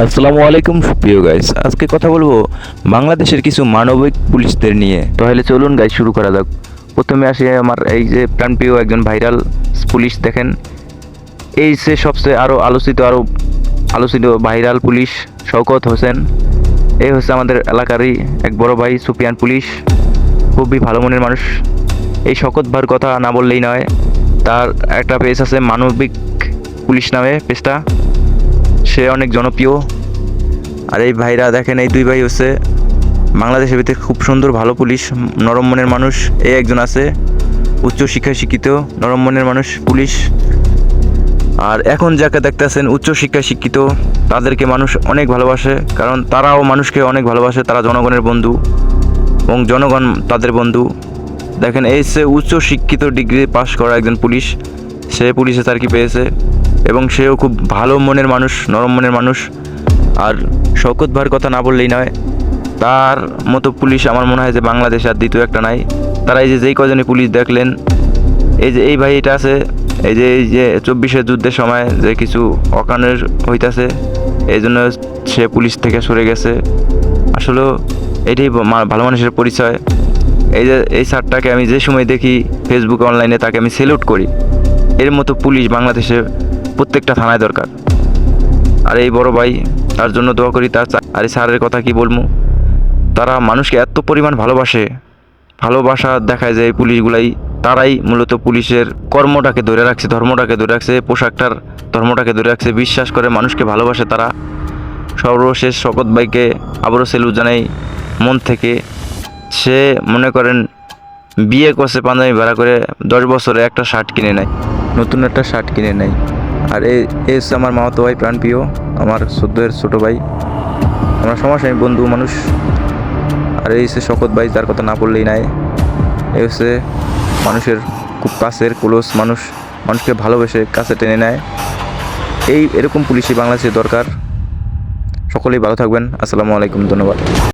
আসসালামু আলাইকুম সুপ্রিয় গাইস, আজকে কথা বলবো বাংলাদেশের কিছু মানবিক পুলিশদের নিয়ে। তাহলে চলুন গাইস, শুরু করা যাক। প্রথমে আসি আমার এই যে প্রাণপ্রিয় একজন ভাইরাল পুলিশ। দেখেন, এই সে সবচেয়ে আলোচিত ভাইরাল পুলিশ শওকত হোসেন। এই হচ্ছে আমাদের এলাকারই এক বড় ভাই সুফিয়ান পুলিশ, খুবই ভালো মনের মানুষ। এই শওকত ভাইয়ের কথা না বললেই নয়। তার একটা পেজ আছে মানবিক পুলিশ নামে পেজটা, সে অনেক জনপ্রিয়। আর এই ভাইরা দেখেন, এই দুই ভাই হচ্ছে বাংলাদেশের ভিতরে খুব সুন্দর ভালো পুলিশ, নরম মনের মানুষ। এই একজন আছে উচ্চ শিক্ষায় শিক্ষিত নরম মনের মানুষ পুলিশ। আর এখন যাকে দেখতেছেন উচ্চ শিক্ষায় শিক্ষিত, তাদেরকে মানুষ অনেক ভালোবাসে, কারণ তারাও মানুষকে অনেক ভালোবাসে। তারা জনগণের বন্ধু এবং জনগণ তাদের বন্ধু। দেখেন, এই সে উচ্চ শিক্ষিত ডিগ্রি পাশ করা একজন পুলিশ, সে পুলিশে চাকরি পেয়েছে এবং সেও খুব ভালো মনের মানুষ, নরম মনের মানুষ। আর শওকত ভাইয়ের কথা না বললেই নয়, তার মতো পুলিশ আমার মনে হয় যে বাংলাদেশে আর দ্বিতীয় একটা নাই। তারা এই যে যেই কজনই পুলিশ দেখলেন, এই যে এই ভাই এটা আছে, এই যে 24-এর যুদ্ধের সময় যে কিছু অকানের হইতাছে, এই জন্য সে পুলিশ থেকে সরে গেছে। আসলে এটাই ভালো মানুষের পরিচয়। এই যে এই স্যারটাকে আমি যে সময় দেখি ফেসবুক অনলাইনে, তাকে আমি সেলুট করি। এর মতো পুলিশ বাংলাদেশে প্রত্যেকটা থানায় দরকার। আর এই বড় ভাই, তার জন্য দোয়া করি। আর এই স্যারের কথা কি বলবো, তারা মানুষকে এত পরিমাণ ভালোবাসা দেখায় যে এই পুলিশগুলাই, তারাই মূলত পুলিশের কর্মটাকে ধরে রাখছে, ধর্মটাকে ধরে রাখছে, পোশাকটার ধর্মটাকে ধরে রাখছে, বিশ্বাস করে মানুষকে ভালোবাসে তারা। সর্বশেষ শওকত ভাইকে আবারও সেলুট জানাই মন থেকে। সে মনে করেন বিয়ে করছে পাঞ্জাবি ভাড়া করে, 10 বছরে একটা শার্ট কিনে নেয়, নতুন একটা শার্ট কিনে নেয়। আর এই হচ্ছে আমার মামাতো ভাই প্রাণপ্রিয়, আমার সদ্যের ছোটো ভাই। আমরা সমসাময়িক বন্ধু মানুষ। আর এই হচ্ছে শওকত ভাই, যার কথা না বললেই নাই। এই হচ্ছে মানুষের খুব কাছের ক্লোজ মানুষ, মানুষকে ভালোবেসে কাছে টেনে নেয়। এরকম পুলিশই বাংলাদেশে দরকার। সকলেই ভালো থাকবেন। আসসালামু আলাইকুম, ধন্যবাদ।